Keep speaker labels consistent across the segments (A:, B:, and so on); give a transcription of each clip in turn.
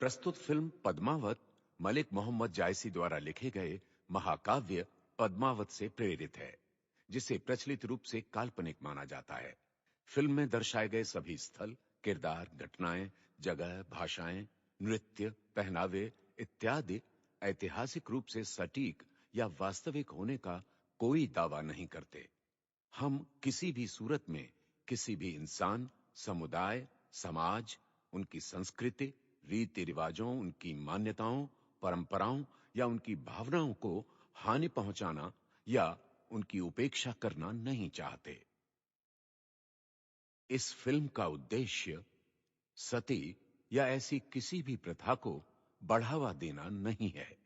A: प्रस्तुत फिल्म पद्मावत मलिक मोहम्मद जायसी द्वारा लिखे गए महाकाव्य पद्मावत से प्रेरित है, जिसे प्रचलित रूप से काल्पनिक माना जाता है। फिल्म में दर्शाए गए सभी स्थल, किरदार, घटनाएं, जगह, भाषाएं, नृत्य, पहनावे इत्यादि ऐतिहासिक रूप से सटीक या वास्तविक होने का कोई दावा नहीं करते। हम किसी भी सूरत में किसी भी इंसान, समुदाय, समाज, उनकी संस्कृति, रीति रिवाजों, उनकी मान्यताओं, परंपराओं या उनकी भावनाओं को हानि पहुंचाना या उनकी उपेक्षा करना नहीं चाहते। इस फिल्म का उद्देश्य सती या ऐसी किसी भी प्रथा को बढ़ावा देना नहीं है।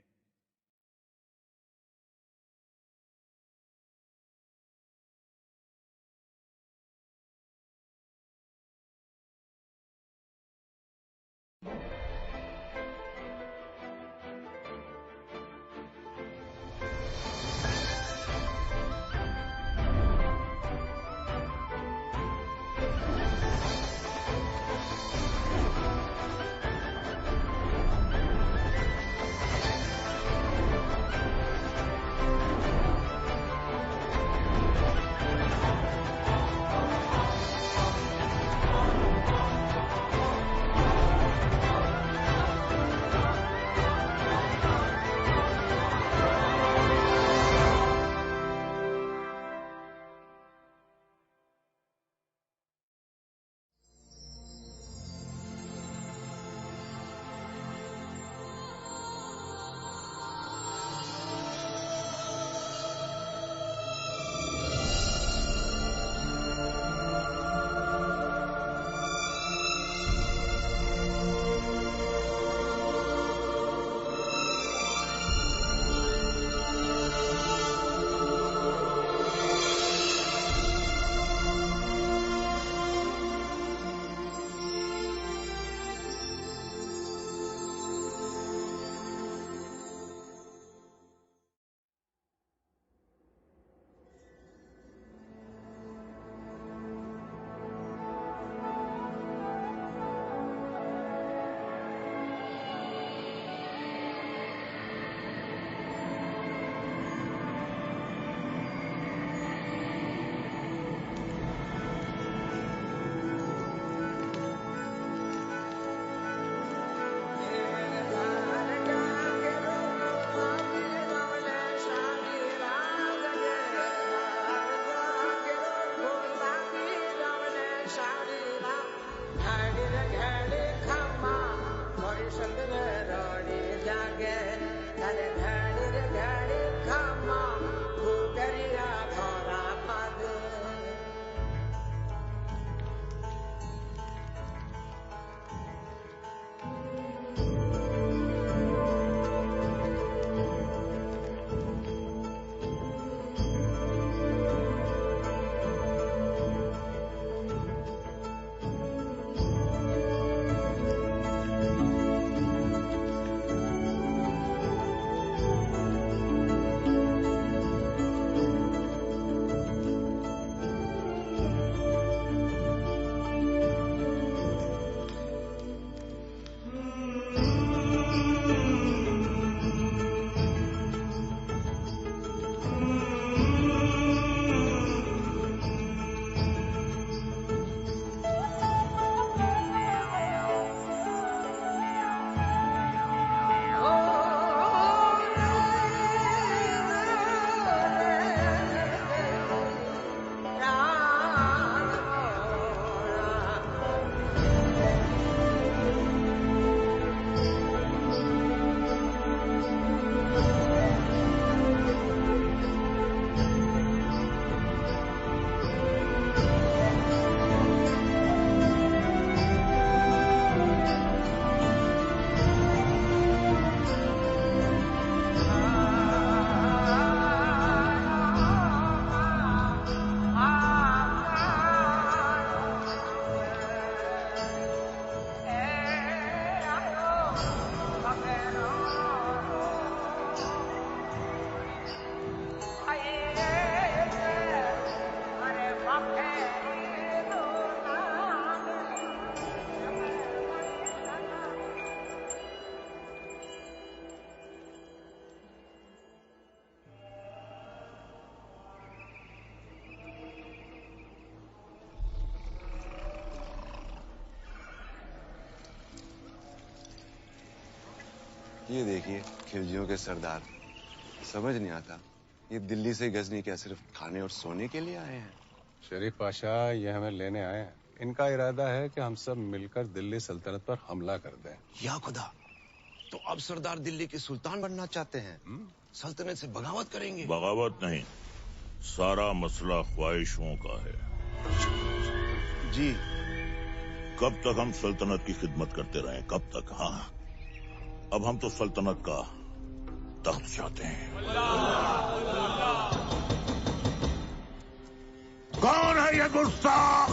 B: ये देखिए खिलजियों के सरदार। समझ नहीं आता ये दिल्ली से गजनी क्या सिर्फ खाने और सोने के लिए आए हैं?
C: शरीफ पाशा ये हमें लेने आए हैं। इनका इरादा है कि हम सब मिलकर दिल्ली सल्तनत पर हमला कर दें।
B: या खुदा, तो अब सरदार दिल्ली के सुल्तान बनना चाहते हैं? सल्तनत से बगावत करेंगे?
D: बगावत नहीं, सारा मसला ख्वाहिशों का है।
B: जी।
D: कब तक हम सल्तनत की खिदमत करते रहे? कब तक? हाँ, अब हम तो सल्तनत का तख्त चाहते हैं। कौन है ये गुस्ताख?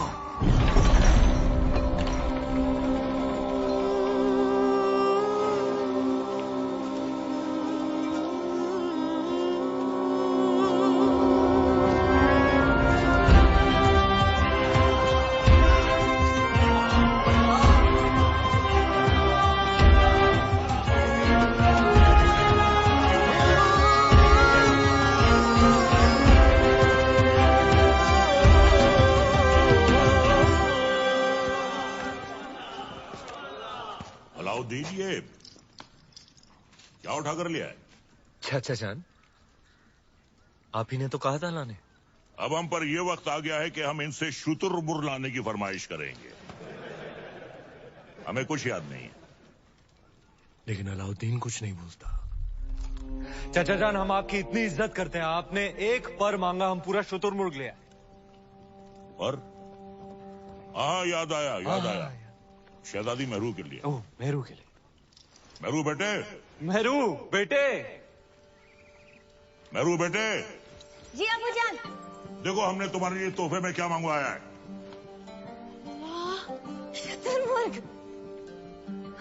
D: दीजिए, क्या उठा कर लिया है?
E: चाचा जान, आप ही ने तो कहा था लाने।
D: अब हम पर यह वक्त आ गया है कि हम इनसे शुतुरमुर्ग लाने की फरमाइश करेंगे। हमें कुछ याद नहीं है।
E: लेकिन अलाउद्दीन कुछ नहीं भूलता। चाचा जान, हम आपकी इतनी इज्जत करते हैं, आपने एक पर मांगा, हम पूरा शुतुरमुर्ग ले आए।
D: पर? हाँ, याद आया। शहजादी मेहरू के लिए।
E: ओह, मेहरू के लिए।
D: मेहरू बेटे। मेहरू बेटे।
F: जी अबूजान।
D: देखो हमने तुम्हारे लिए तोहफे में क्या मंगवाया है।
F: वाह, शुतुरमुर्ग।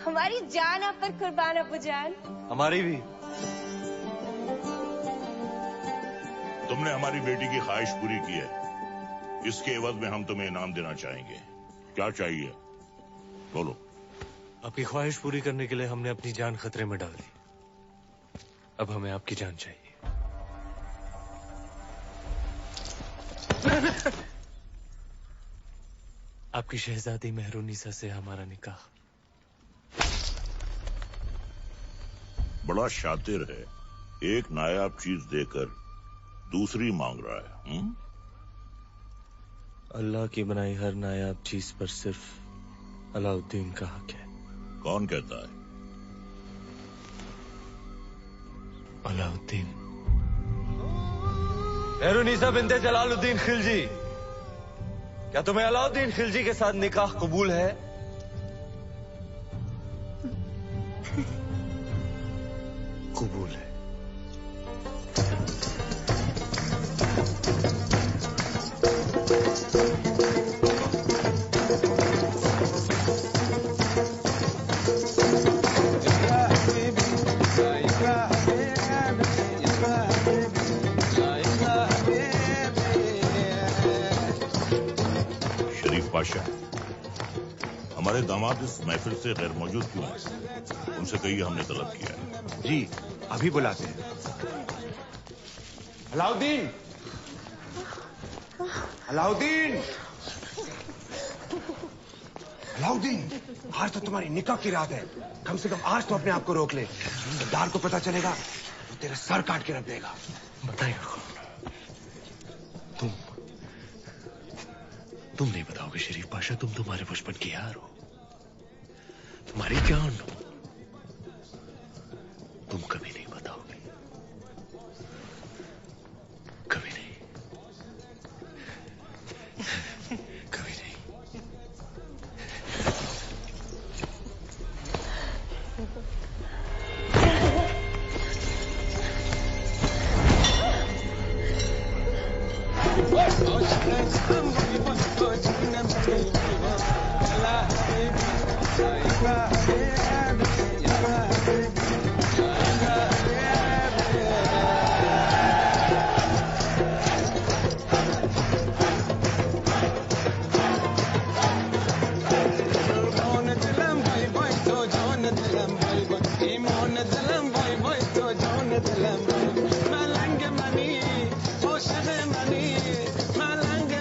F: हमारी जान आप पर कुर्बान अबूजान।
E: हमारी भी।
D: तुमने हमारी बेटी की ख्वाहिश पूरी की है, इसके एवज में हम तुम्हें इनाम देना चाहेंगे। क्या चाहिए बोलो।
E: आपकी ख्वाहिश पूरी करने के लिए हमने अपनी जान खतरे में डाल दी। अब हमें आपकी जान चाहिए। आपकी शहजादी मेहरुनिसा से हमारा निकाह।
D: बड़ा शातिर है, एक नायाब चीज देकर दूसरी मांग रहा है।
E: अल्लाह की बनाई हर नायाब चीज पर सिर्फ अलाउद्दीन का हक है।
D: कौन कहता है?
E: अलाउद्दीन। मेहरुनिसा बिन्ते जलालुद्दीन खिलजी, क्या तुम्हें अलाउद्दीन खिलजी के साथ निकाह कबूल है? कबूल है।
D: पाशा, हमारे दामाद इस महफिल से गैर मौजूद क्यों हैं? उनसे कहिए हमने तलब किया है।
B: जी, अभी बुलाते हैं। अलाउद्दीन! अलाउद्दीन! अलाउद्दीन! आज तो तुम्हारी निकाह की रात है। कम से कम आज तो अपने आप को रोक ले। सरदार को पता चलेगा तो तेरा सर काट के रख देगा।
E: बताइए, तुम नहीं बताओगे शरीफ पाशा? तुम तुम्हारे बचपन की यार हो, तुम्हारी जान हो, तुम कभी नहीं बताओगे। कभी नहीं, कभी नहीं।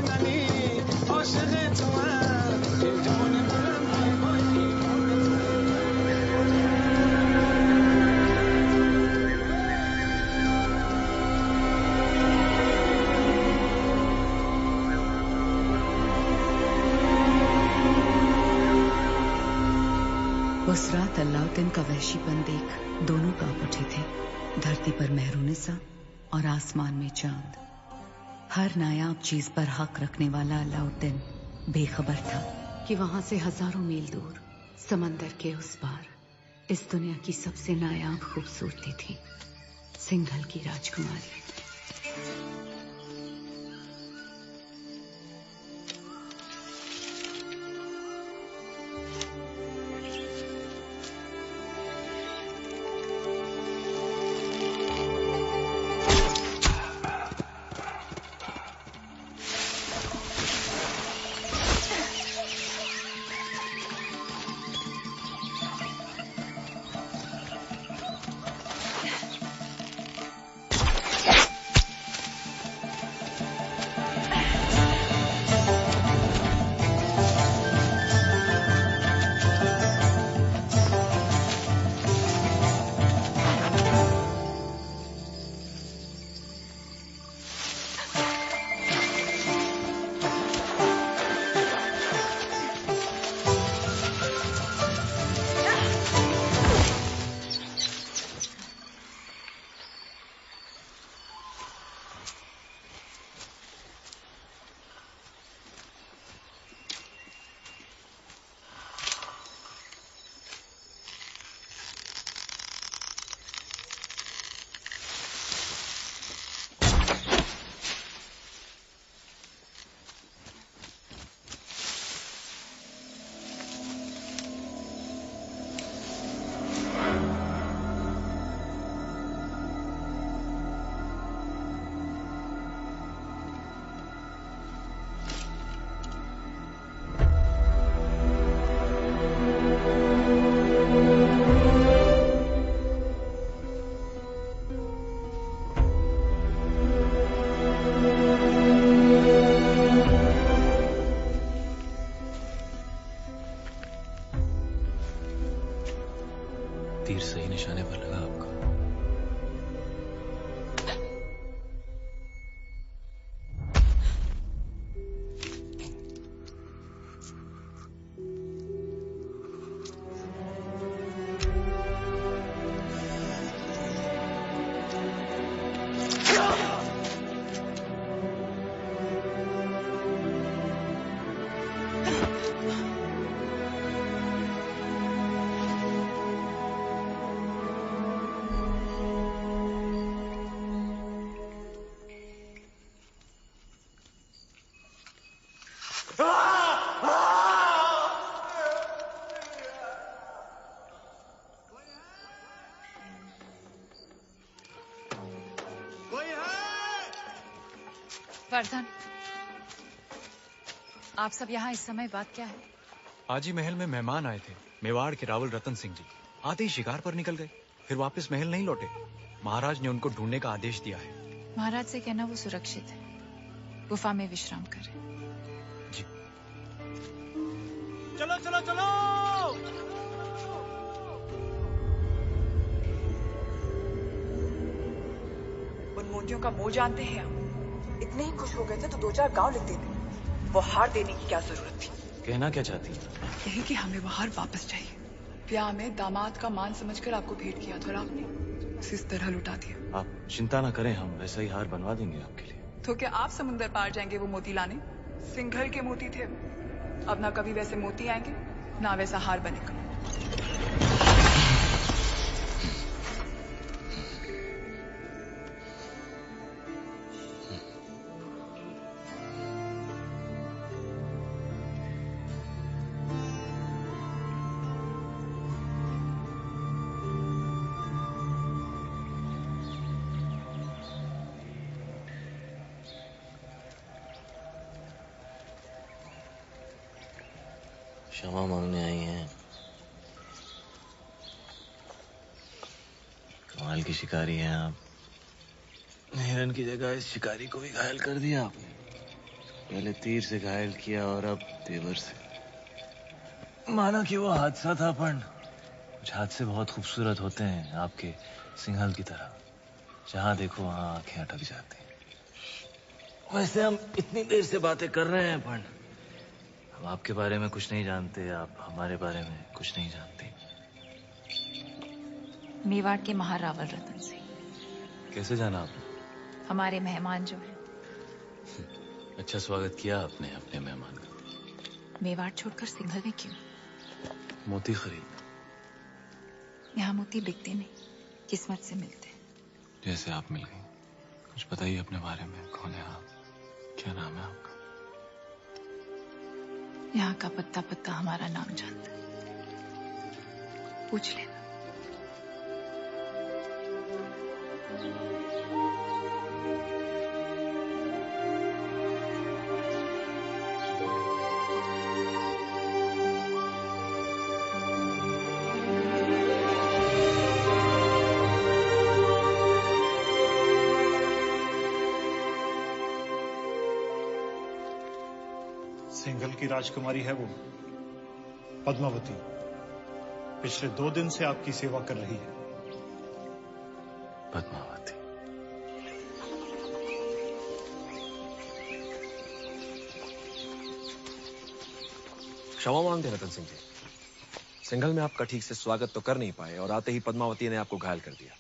G: Mani, उस रात अलाउद्दीन का वहशीपन देख दोनों कांप उठे थे। धरती पर मेहरूनिसा और आसमान में चांद। हर नायाब चीज पर हक रखने वाला अलाउद्दीन बेखबर था कि वहां से हजारों मील दूर समंदर के उस पार इस दुनिया की सबसे नायाब खूबसूरती थी, सिंघल की राजकुमारी।
E: तीर सही निशाने पर लगा आपका।
H: वर्धन, आप सब यहाँ इस समय बात क्या है?
E: आज ही महल में मेहमान आए थे, मेवाड़ के रावल रतन सिंह जी। आते ही शिकार पर निकल गए, फिर वापस महल नहीं लौटे। महाराज ने उनको ढूंढने का आदेश दिया है।
H: महाराज से कहना वो सुरक्षित है, गुफा में विश्राम करें।
E: जी।
I: चलो चलो चलो।
J: उन मोतियों का मोह जानते हैं आप? इतने ही खुश हो गए थे तो 2-4 गांव लिख देते। वो हार देने की क्या जरूरत थी?
E: कहना क्या चाहती है?
J: यही कि हमें वो हार वापस चाहिए। ब्याह में दामाद का मान समझकर आपको भेंट किया था और आपने उसे इस तरह लुटा दिया।
E: आप चिंता ना करें, हम वैसा ही हार बनवा देंगे आपके लिए।
J: तो क्या आप समुंदर पार जाएंगे वो मोती लाने? सिंघल के मोती थे। अब ना कभी वैसे मोती आएंगे ना वैसा हार बनेगा।
K: क्षमा मांगने आई हैं। कमाल की शिकारी हैं आप। हिरन की जगह इस शिकारी को भी घायल कर दिया आपने। पहले तीर से घायल किया और अब तेवर से। माना कि वो हादसा था, पर कुछ हादसे बहुत खूबसूरत होते हैं, आपके सिंघल की तरह। जहां देखो वहां आंखें अटक जाती हैं। वैसे हम इतनी देर से बातें कर रहे हैं, पर हम आपके बारे में कुछ नहीं जानते, आप हमारे बारे में कुछ नहीं जानते।
H: मेवाड़ के महारावल रतन सिंह।
K: कैसे जाना आपने?
H: हमारे मेहमान जो है।
K: अच्छा स्वागत किया आपने अपने मेहमान का।
H: मेवाड़ छोड़कर सिंघल में क्यों?
K: मोती खरीद।
H: यहाँ मोती बिकते नहीं, किस्मत से मिलते।
K: जैसे आप मिल गई। कुछ बताइए अपने बारे में, कौन है आप, क्या नाम है आपका?
H: यहाँ का पत्ता पत्ता हमारा नाम जानता है, पूछ लेना।
I: सिंघल की राजकुमारी है वो, पद्मावती। पिछले 2 दिन से आपकी सेवा कर रही है।
K: पद्मावती।
L: क्षमा मांगते हैं रतन सिंह जी, सिंघल में आपका ठीक से स्वागत तो कर नहीं पाए और आते ही पद्मावती ने आपको घायल कर दिया।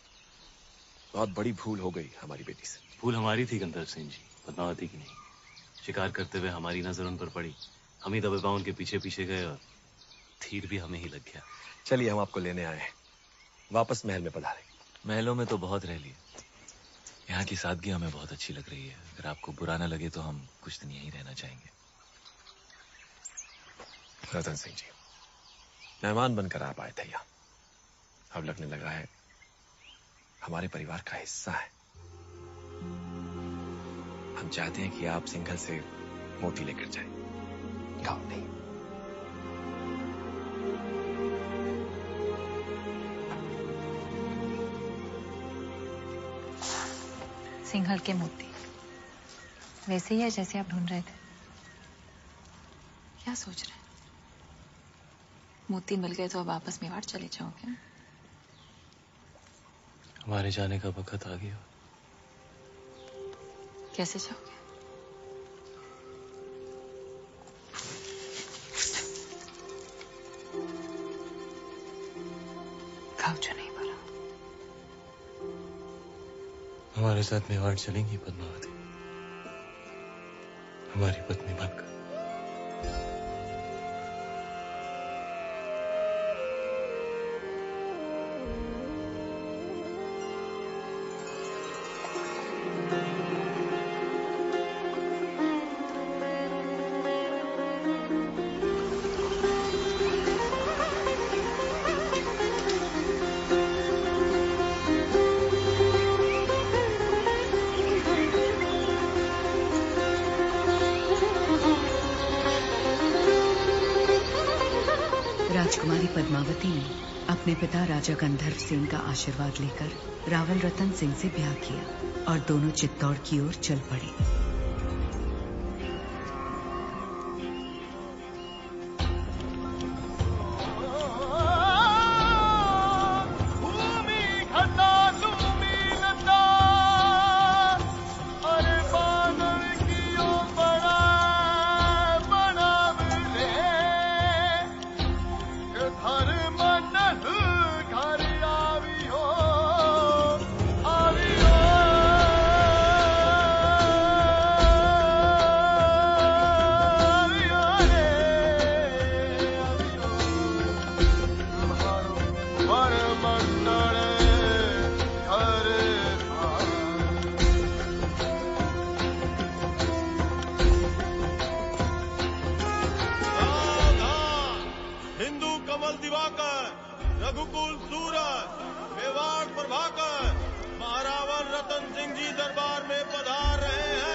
L: बहुत बड़ी भूल हो गई हमारी बेटी से।
K: भूल हमारी थी गंधर्व सिंह जी, पद्मावती की नहीं। शिकार करते हुए हमारी नजर उन पर पड़ी, हम ही दबे पांव उनके पीछे पीछे गए और तीर भी हमें ही लग गया।
L: चलिए हम आपको लेने आए हैं, वापस महल में पधारें।
K: महलों में तो बहुत रह लिए, यहाँ की सादगी हमें बहुत अच्छी लग रही है। अगर आपको बुरा ना लगे तो हम कुछ दिन यहीं रहना चाहेंगे।
L: रतन सिंह जी, मेहमान बनकर आप आए थे यहाँ, अब लगने लगा है हमारे परिवार का हिस्सा है। हम चाहते हैं कि आप सिंघल से मोती लेकर जाएं, गाँव नहीं।
H: सिंघल के मोती वैसे ही है जैसे आप ढूंढ रहे थे? क्या सोच रहे हैं? मोती मिल गए तो अब वापस मेवाड़ चले जाओगे?
K: हमारे जाने का वक्त आ गया।
H: कैसे जाओगे? घाव जो नहीं भरा।
K: हमारे साथ मेवाड़ चलेंगी पद्मावती, हमारी पत्नी बनकर।
G: राजकुमारी पद्मावती ने अपने पिता राजा गंधर्व सिंह का आशीर्वाद लेकर रावल रतन सिंह से ब्याह किया और दोनों चित्तौड़ की ओर चल पड़े।
M: रघुकुल सूरज, मेवाड़ प्रभाकर, महारावल रतन सिंह जी दरबार में पधार रहे हैं।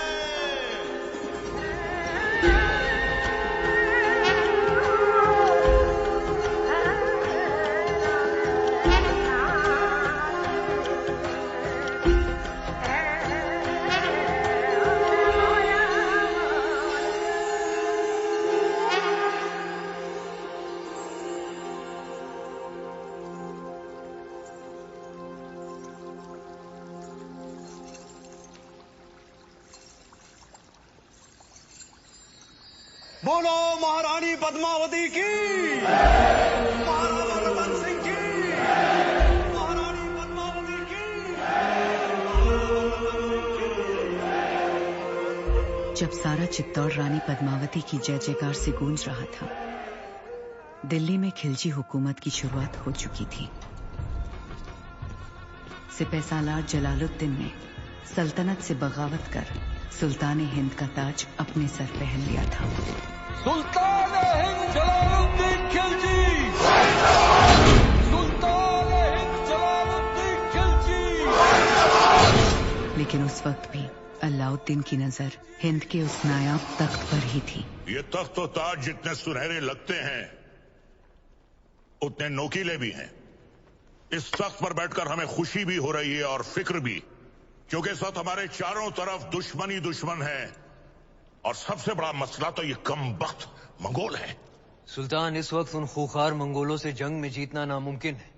N: बोलो महारानी पद्मावती की, महाराजा रतन सिंह की, महारानी
G: जब सारा चित्तौड़ रानी पद्मावती की जय जयकार से गूंज रहा था, दिल्ली में खिलजी हुकूमत की शुरुआत हो चुकी थी। सिपहसालार जलालुद्दीन ने सल्तनत से बगावत कर सुल्तान हिंद का ताज अपने सर पहन लिया था।
O: सुल्तान हिंद जलालुद्दीन खिलजी, सुल्तान हिंद जलालुद्दीन खिलजी।
G: लेकिन उस वक्त भी अलाउद्दीन की नजर हिंद के उस नायाब तख्त पर ही थी।
D: ये तख्त और ताज जितने सुनहरे लगते हैं उतने नोकीले भी हैं। इस तख्त पर बैठकर हमें खुशी भी हो रही है और फिक्र भी, क्योंकि इस वक्त हमारे चारों तरफ दुश्मन ही दुश्मन है और सबसे बड़ा मसला तो ये कमबख्त मंगोल है।
P: सुल्तान, इस वक्त उन खूंखार मंगोलों से जंग में जीतना नामुमकिन है।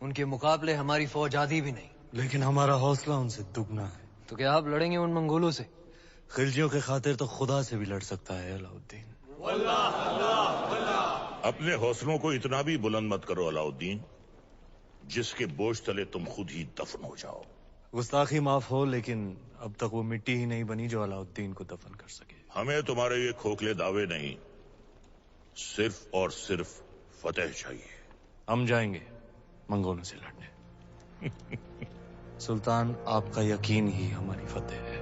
P: उनके मुकाबले हमारी फौज आधी भी नहीं।
E: लेकिन हमारा हौसला उनसे दुगना है।
P: तो क्या आप लड़ेंगे उन मंगोलों से?
E: खिलजियों के खातिर तो खुदा से भी लड़ सकता है अलाउद्दीन।
D: अपने हौसलों को इतना भी बुलंद मत करो अलाउद्दीन, जिसके बोझ तले तुम खुद ही दफन हो जाओ।
E: गुस्ताखी माफ हो, लेकिन अब तक वो मिट्टी ही नहीं बनी जो अलाउद्दीन को दफन कर सके।
D: हमें तुम्हारे ये खोखले दावे नहीं, सिर्फ और सिर्फ फतेह चाहिए।
E: हम जाएंगे मंगोलों से लड़ने। सुल्तान, आपका यकीन ही हमारी फतेह है।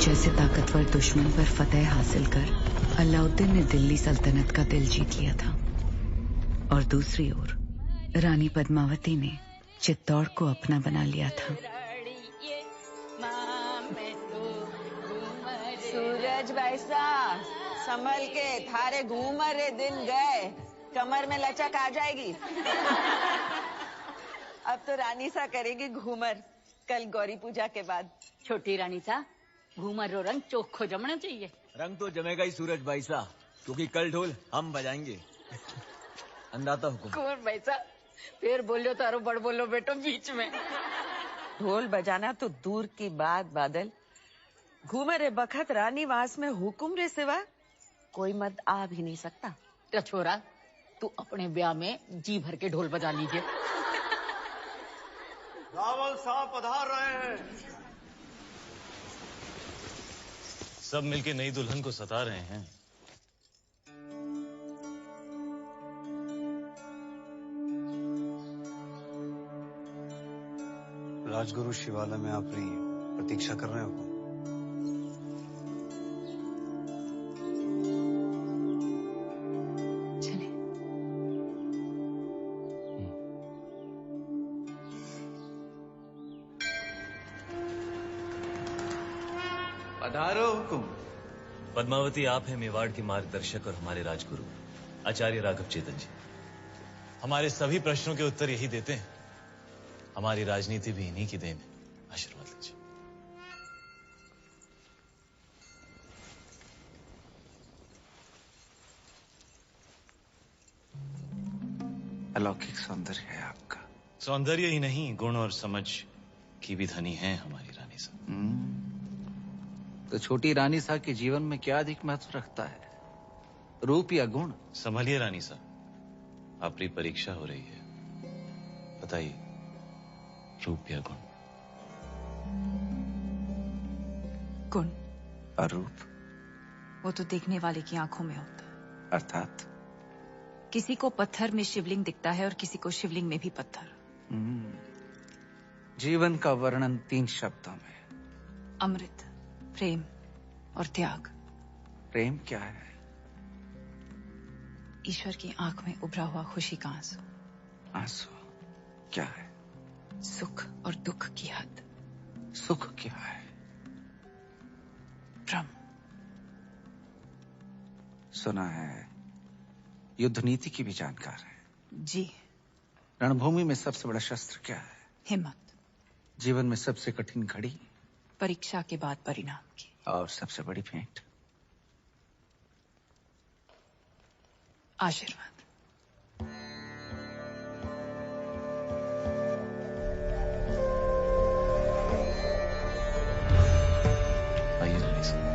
G: जैसे ताकतवर दुश्मन पर फतेह हासिल कर अलाउद्दीन ने दिल्ली सल्तनत का दिल जीत लिया था और दूसरी ओर रानी पद्मावती ने चित्तौड़ को अपना बना लिया था।
Q: सूरज भाईसा संभल के, थारे घूमर रे दिन गए, कमर में लचक आ जाएगी। अब तो रानी सा करेगी घूमर, कल गौरी पूजा के बाद।
R: छोटी रानी सा, घूमर रो रंग चोखो जमना चाहिए।
S: रंग तो जमेगा ही सूरज भाई सा, क्योंकि कल ढोल हम बजाएंगे। अंदाता हुकुम।
R: कुंवर भाई सा, फिर बोलो तारो बड़ बोलो बेटो बीच में।
Q: ढोल बजाना तो दूर की बात बादल, घूमर रे बखत रानी वास में हुकुम रे सिवा कोई मत आ भी नहीं सकता।
R: तो छोरा, तू अपने ब्याह में जी भर के ढोल बजा लीजिए।
N: रावल साहब पधार रहे हैं।
E: सब मिलके नई दुल्हन को सता रहे हैं।
N: राजगुरु शिवालय में अपनी प्रतीक्षा कर रहे हो।
K: पधारो हुकुम।
S: पद्मावती, आप हैं मेवाड़ के मार्गदर्शक और हमारे राजगुरु आचार्य राघव चेतन जी।
E: हमारे सभी प्रश्नों के उत्तर यही देते हैं। हमारी राजनीति भी इन्हीं की देन है। आशीर्वाद लीजिए।
T: अलौकिक सौंदर्य है आपका।
I: सौंदर्य ही नहीं, गुण और समझ की भी धनी है हमारी रानी साहब।
T: तो छोटी रानी साहब के जीवन में क्या अधिक महत्व रखता है, रूप या गुण?
I: संभलिए रानी साहब, आपकी परीक्षा हो रही है। बताइए, रूप या गुण?
H: गुण।
T: और रूप?
H: वो तो देखने वाले की आंखों में होता है।
T: अर्थात?
H: किसी को पत्थर में शिवलिंग दिखता है और किसी को शिवलिंग में भी पत्थर।
T: जीवन का वर्णन 3 शब्दों में।
H: अमृत, प्रेम और त्याग।
T: प्रेम क्या है?
H: ईश्वर की आंख में उभरा हुआ खुशी का आंसू।
T: आंसू क्या है?
H: सुख और दुख की हद।
T: सुख क्या है?
H: भ्रम।
T: सुना है युद्ध नीति की भी जानकार है।
H: जी।
T: रणभूमि में सबसे बड़ा शस्त्र क्या है?
H: हिम्मत।
T: जीवन में सबसे कठिन घड़ी?
H: परीक्षा के बाद परिणाम की।
T: और सबसे बड़ी भेंट?
H: आशीर्वाद।
I: आइए रानी साहब।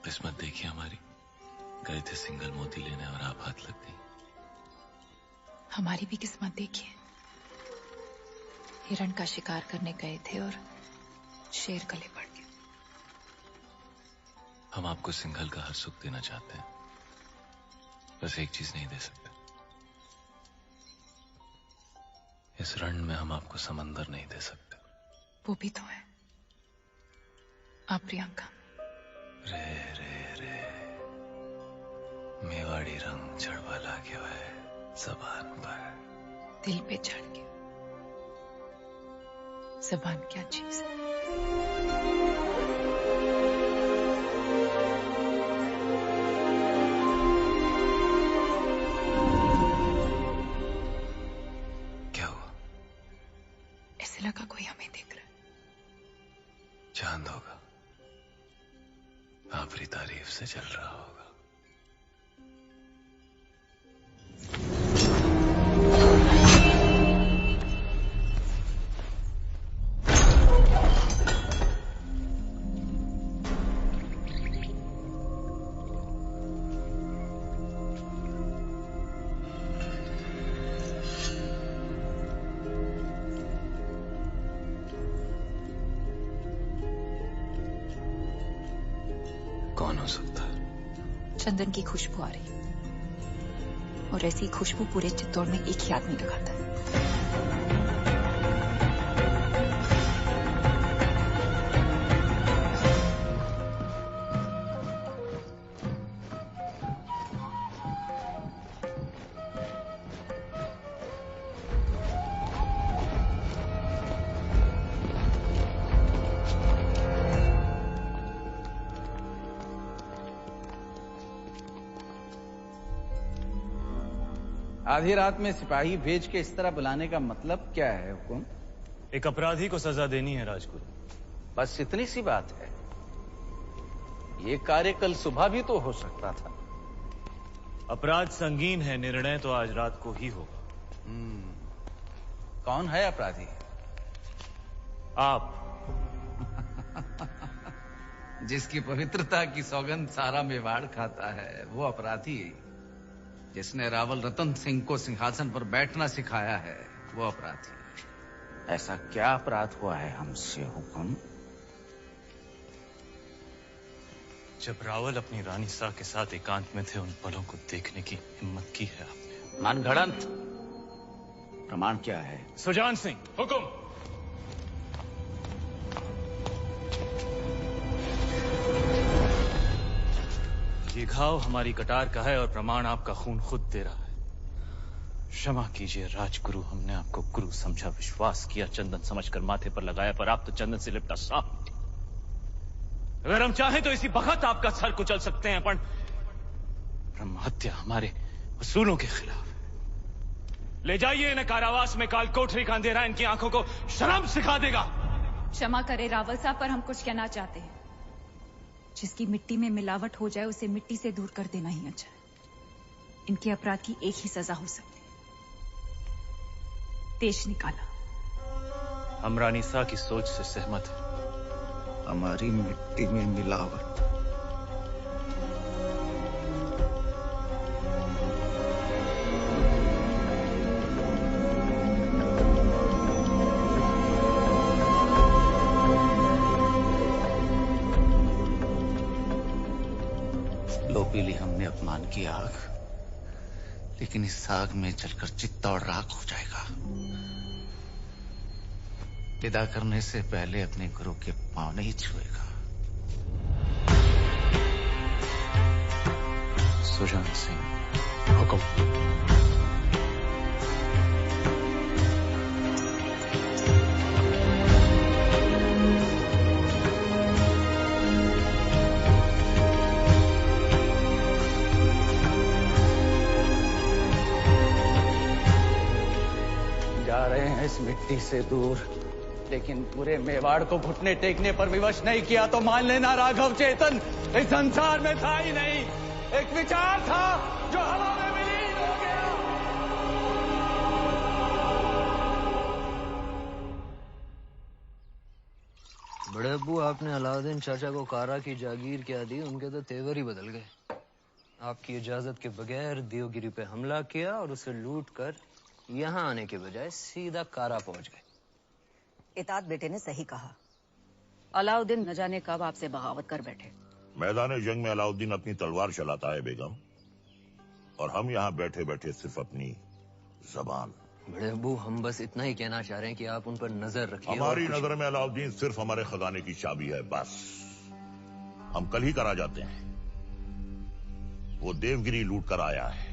K: किस्मत देखी हमारी, गए थे सिंगल मोती लेने और आप हाथ लग गई।
H: हमारी भी किस्मत देखिए, हिरण का शिकार करने गए थे और शेर गले पड़ गया।
K: हम आपको सिंघल का हर सुख देना चाहते हैं, बस एक चीज नहीं दे सकते। इस रण में हम आपको समंदर नहीं दे सकते।
H: वो भी तो है आप प्रियंका।
K: रे रे रे मेवाड़ी रंग चढ़वा लागे है जबान पर,
H: दिल पे चढ़ के। जबान क्या चीज है?
K: क्या हुआ?
H: ऐसे लगा कोई हमें देख रहा है।
K: चांद होगा, आपकी तारीफ से चल रहा होगा। कौन हो सकता है?
H: चंदन की खुशबू आ रही है, और ऐसी खुशबू पूरे चित्तौड़ में एक ही आदमी लगाता है।
T: आधी रात में सिपाही भेज के इस तरह बुलाने का मतलब क्या है हुकुम?
I: एक अपराधी को सजा देनी है राजगुरु।
T: बस इतनी सी बात है। ये कार्य कल सुबह भी तो हो सकता था।
I: अपराध संगीन है, निर्णय तो आज रात को ही होगा।
T: कौन है अपराधी?
I: आप।
T: जिसकी पवित्रता की सौगंध सारा मेवाड़ खाता है वो अपराधी। जिसने रावल रतन सिंह को सिंहासन पर बैठना सिखाया है वो अपराधी। ऐसा क्या अपराध हुआ है हमसे हुकुम?
I: जब रावल अपनी रानी सा के साथ एकांत में थे, उन पलों को देखने की हिम्मत की है आपने।
T: मनगढ़ंत। प्रमाण क्या है?
I: सुजान सिंह। हुकुम। ये घाव हमारी कटार का है और प्रमाण आपका खून खुद दे रहा है। क्षमा कीजिए राजगुरु, हमने आपको गुरु समझा, विश्वास किया, चंदन समझकर माथे पर लगाया, पर आप तो चंदन से लिपटा साफ थे। अगर हम चाहें तो इसी वक्त आपका सर कुचल सकते हैं, पर ब्रह्म हत्या हमारे उसूलों के खिलाफ है। ले जाइए इन्हें कारावास में, काल कोठरी का अंधेरा इनकी आंखों को शर्म सिखा देगा।
H: क्षमा करे रावल साहब, पर हम कुछ कहना चाहते हैं। जिसकी मिट्टी में मिलावट हो जाए उसे मिट्टी से दूर कर देना ही अच्छा है। इनके अपराध की एक ही सजा हो सकती है, देश निकाला।
I: हम रानी सा की सोच से सहमत हैं।
T: हमारी मिट्टी में मिलावट। पीली हमने अपमान की आग, लेकिन इस आग में जलकर चित्तौड़ राख हो जाएगा। विदा करने से पहले अपने गुरु के पांव नहीं छुएगा।
I: सुजान सिंह। हुकुम।
T: इस मिट्टी से दूर, लेकिन पूरे मेवाड़ को घुटने टेकने पर विवश नहीं किया तो मान लेना राघव चेतन इस संसार में था ही नहीं। एक विचार था जो हवा में विलीन हो गया।
P: बड़े अब्बू, आपने अलाउद्दीन चाचा को कारा की जागीर क्या दी, उनके तो तेवर ही बदल गए। आपकी इजाजत के बगैर देवगिरी पे हमला किया और उसे लूट कर यहाँ आने के बजाय सीधा कारा पहुंच गए।
R: इतात बेटे ने सही कहा। अलाउद्दीन न जाने कब आपसे बगावत कर बैठे।
D: मैदान जंग में अलाउद्दीन अपनी तलवार चलाता है बेगम, और हम यहाँ बैठे बैठे सिर्फ अपनी जबान।
P: बड़े अब्बू, हम बस इतना ही कहना चाह रहे हैं कि आप उन पर नजर रखिए।
D: हमारी नजर में अलाउद्दीन सिर्फ हमारे खजाने की चाबी है, बस। हम कल ही करा जाते हैं। वो देवगिरी लूट कर आया है,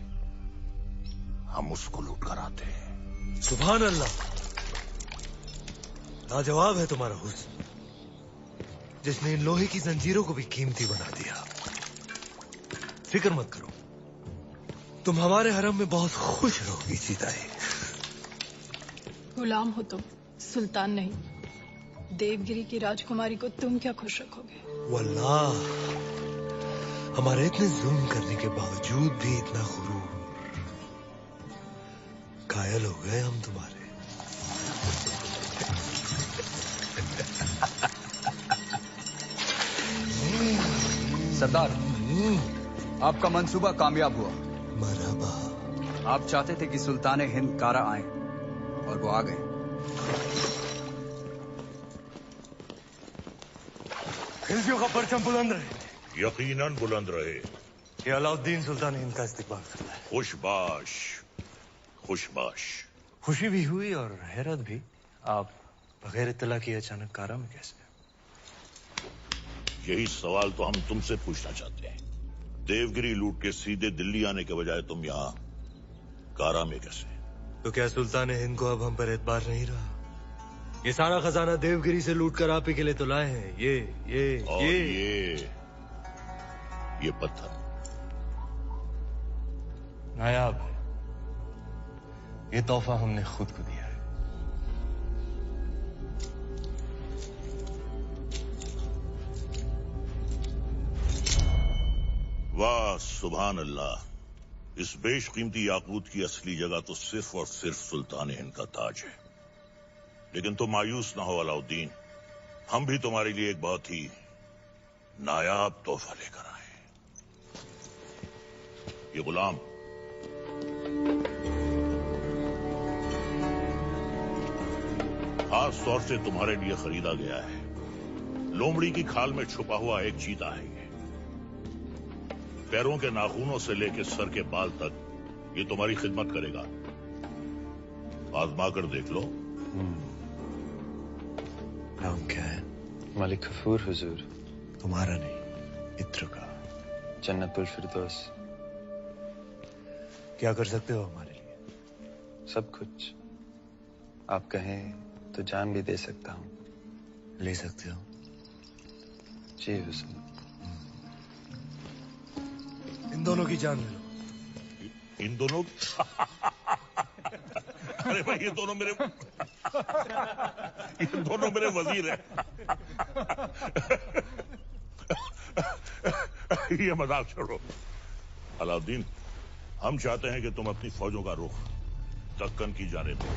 D: हम उसको लूट कर आते हैं।
E: सुभान अल्लाह, लाजवाब है तुम्हारा हुस्न, जिसने इन लोहे की जंजीरों को भी कीमती बना दिया। फिक्र मत करो, तुम हमारे हरम में बहुत खुश रहोगी सीताई।
U: गुलाम हो तुम, सुल्तान नहीं। देवगिरी की राजकुमारी को तुम क्या खुश रखोगे?
E: वल्लाह, हमारे इतने जुल्म करने के बावजूद भी इतना गुरूर, कायल हो गए हम तुम्हारे।
V: सरदार, आपका मंसूबा कामयाब हुआ।
E: मरहबा।
V: आप चाहते थे कि सुल्तान हिंद कारा आए, और वो आ गए।
E: खिलजियों का परचम बुलंद रहे।
D: यकीनन बुलंद रहे।
E: ये अलाउद्दीन सुल्तान हिंद का इस्तिकबाल करता है।
D: खुशबाश, खुशबाश।
E: खुशी भी हुई और हैरत भी। आप बगैर इत्तला किए अचानक कारा में कैसे?
D: यही सवाल तो हम तुमसे पूछना चाहते हैं। देवगिरी लूट के सीधे दिल्ली आने के बजाय तुम यहाँ कारा में कैसे?
E: तो क्या सुल्तान हिंद को अब हम पर एतबार नहीं रहा? ये सारा खजाना देवगिरी से लूट कर आप ही के लिए तो लाए हैं।
D: ये पत्थर
E: नायाब है। ये तोहफा हमने खुद को दिया है।
D: वाह सुभान अल्लाह, इस बेशकीमती याकूत की असली जगह तो सिर्फ और सिर्फ सुल्तान हिंद का ताज है। लेकिन तुम मायूस ना हो अलाउद्दीन, हम भी तुम्हारे लिए एक बहुत ही नायाब तोहफा लेकर आए। ये गुलाम खास तौर से तुम्हारे लिए खरीदा गया है। लोमड़ी की खाल में छुपा हुआ एक चीता है ये। पैरों के नाखूनों से लेकर सर के बाल तक ये तुम्हारी खिदमत करेगा। आजमा कर देख लो।
E: नाम क्या है?
W: मलिक गफूर हुजूर।
E: तुम्हारा नहीं, इत्र का।
W: जन्नतुल फिरदौस।
E: क्या कर सकते हो हमारे लिए?
W: सब कुछ। आप कहें तो जान भी दे सकता हूँ।
E: ले सकते हो?
W: जी हुजूर।
E: इन दोनों की जान ले लो।
D: इन दोनों? अरे भाई, ये दोनों मेरे वजीर हैं। ये मजाक छोड़ो। अलाउद्दीन, हम चाहते हैं कि तुम अपनी फौजों का रुख दक्कन की जानिब दो।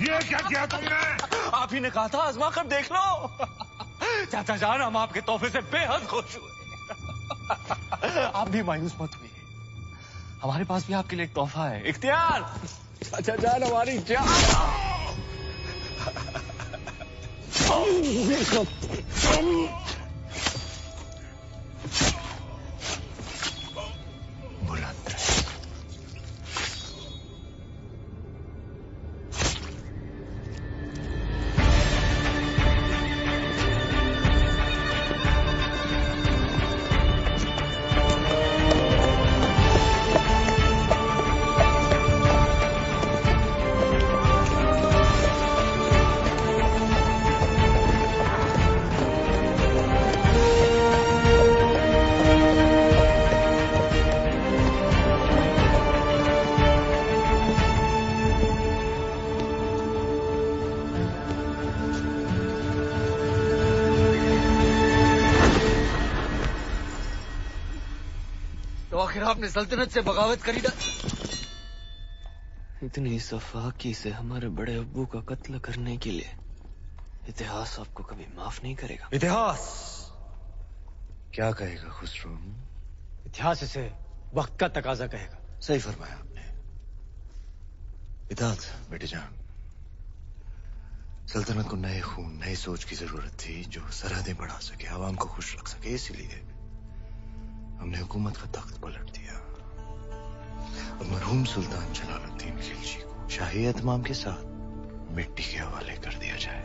D: ये क्या किया तुमने?
E: आप ही ने कहा था आजमा कर देख लो। चाचा जान, हम आपके तोहफे से बेहद खुश हुए। आप भी मायूस मत हुए, हमारे पास भी आपके लिए एक तोहफा है। इख्तियार। चाचा जान, हमारी जान।
K: तो आखिर आपने सल्तनत से बगावत करी ना? इतनी सफाकी से हमारे बड़े अब्बू का कत्ल करने के लिए इतिहास आपको कभी माफ नहीं करेगा।
A: इतिहास क्या कहेगा खुसरो?
C: इतिहास इसे वक्त का तकाजा कहेगा।
A: सही फरमाया आपने। इताद बेटे जान, सल्तनत को नए खून नई सोच की जरूरत थी जो सरहदें बढ़ा सके, आवाम को खुश रख सके। इसलिए हमने हुकूमत का तख्त पलट दिया और मरहूम सुल्तान जलालुद्दीन खिलजी को शाही एहतमाम के साथ मिट्टी के हवाले कर दिया जाए।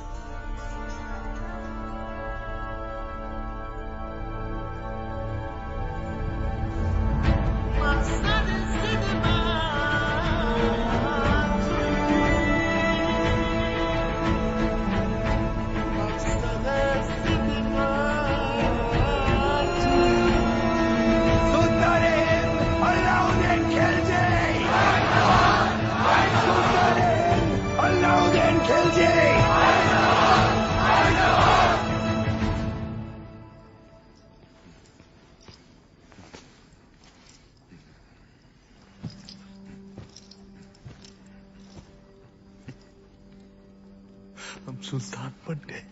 K: हम सुल्तान बन गए।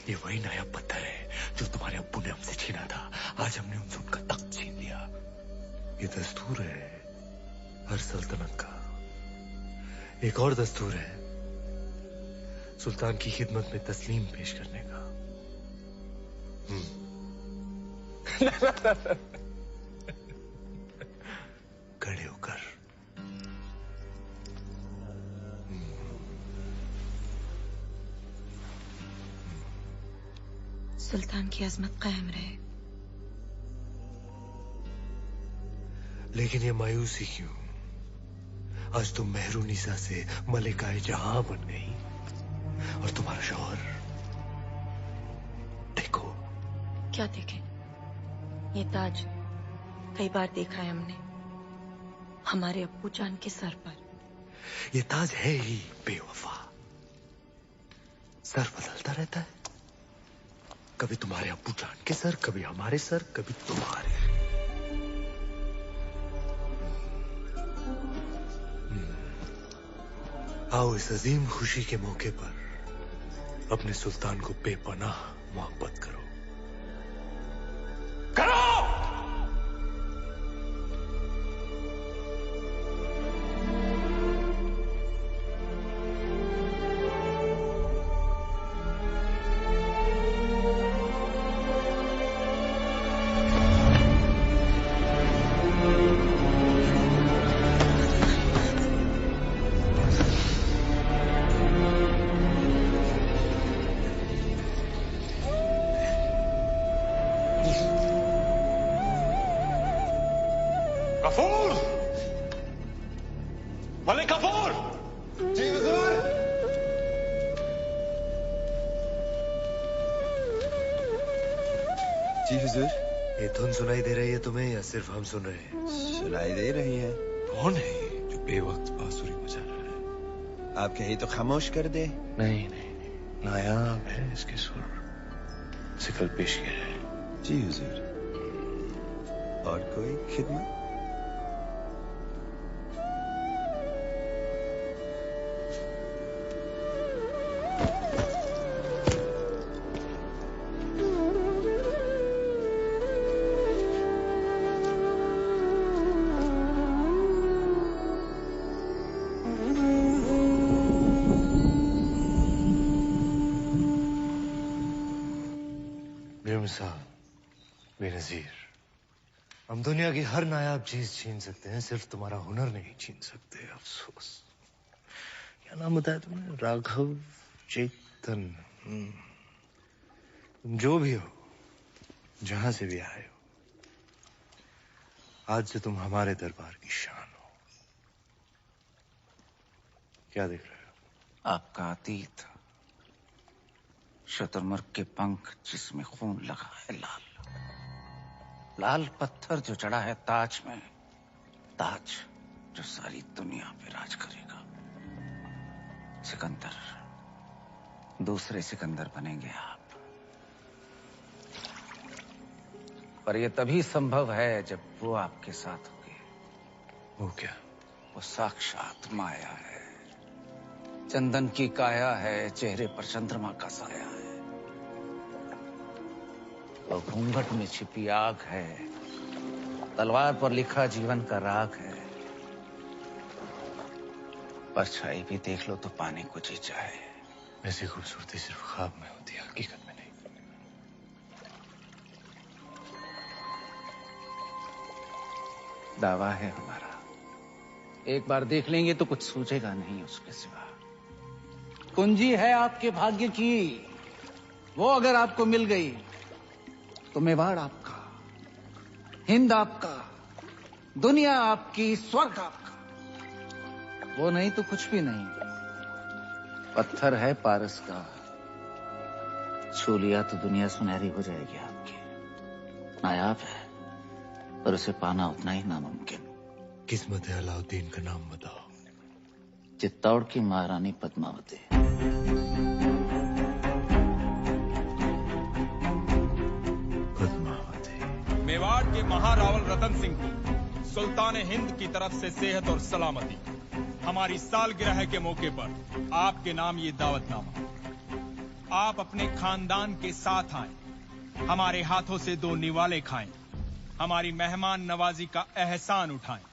K: ये वही नया पत्थर है जो तुम्हारे अब्बू ने हमसे छीना था। आज हमने उनसे उनका तख्त छीन लिया। ये दस्तूर है हर सल्तनत का। एक और दस्तूर है सुल्तान की खिदमत में तस्लीम पेश करने का। खड़े होकर।
F: सुल्तान की अजमत कायम रहे।
K: लेकिन ये मायूसी क्यों? आज तुम मेहरुनिसा से मलिकाए जहां बन गई और तुम्हारा शौहर, देखो।
F: क्या देखें? ये ताज कई बार देखा है हमने हमारे अब्बू जान के सर पर।
K: ये ताज है ही बेवफा। सर बदलता रहता है, कभी तुम्हारे अब्बू जान के सर, कभी हमारे सर, कभी तुम्हारे। आओ इस अजीम खुशी के मौके पर अपने सुल्तान को बेपनाह मोहब्बत करो।
E: गफूर! मलिक गफूर! जी हुजूर।
W: जी हुजूर।
K: ये धुन सुनाई दे रही है तुम्हें या सिर्फ हम सुन रहे हैं?
W: सुनाई दे रही है।
K: कौन है ये जो बेवक्त बांसुरी बजा रहा है?
W: आप कहे तो खामोश कर दे।
K: नहीं नहीं, नायाब है इसके सुर। इसे कल पेश किया है।
W: जी हुजूर। और कोई खिदमत?
K: बेमिसाल, बेनजीर, हम दुनिया की हर नायाब चीज छीन सकते हैं, सिर्फ तुम्हारा हुनर नहीं छीन सकते। अफसोस। क्या नाम बताया तुमने? राघव चेतन। तुम जो भी हो, जहां से भी आए हो, आज से तुम हमारे दरबार की शान हो। क्या देख रहे हो?
T: आपका अतीत, शतुरमुर्ग के पंख जिसमें खून लगा है लाल, लाल पत्थर जो चढ़ा है ताज में, ताज जो सारी दुनिया पे राज करेगा। सिकंदर, दूसरे सिकंदर बनेंगे आप। पर यह तभी संभव है जब वो आपके साथ होगी।
A: वो क्या?
T: वो साक्षात माया है। चंदन की काया है, चेहरे पर चंद्रमा का साया है। वो घूंघट में छिपी आग है, तलवार पर लिखा जीवन का राग है। परछाई भी देख लो तो पाने को जी चाहे।
A: ऐसी खूबसूरती सिर्फ ख्वाब में होती है, हकीकत में नहीं।
T: दावा है हमारा, एक बार देख लेंगे तो कुछ सूझेगा नहीं उसके सिवा। कुंजी है आपके भाग्य की, वो अगर आपको मिल गई तो मेवाड़ आपका, हिंद आपका, दुनिया आपकी, स्वर्ग आपका। वो नहीं तो कुछ भी नहीं। पत्थर है पारस का, छू लिया तो दुनिया सुनहरी हो जाएगी आपकी। नायाब है पर उसे पाना उतना ही नामुमकिन।
A: किस्मत है अलाउद्दीन का नाम बताओ।
T: चित्तौड़ की महारानी पद्मावती।
B: मेवाड़ के महारावल रतन सिंह को सुल्तान हिंद की तरफ से सेहत और सलामती। हमारी सालगिरह के मौके पर आपके नाम ये दावतनामा। आप अपने खानदान के साथ आएं, हमारे हाथों से 2 निवाले खाएं, हमारी मेहमान नवाजी का एहसान उठाएं,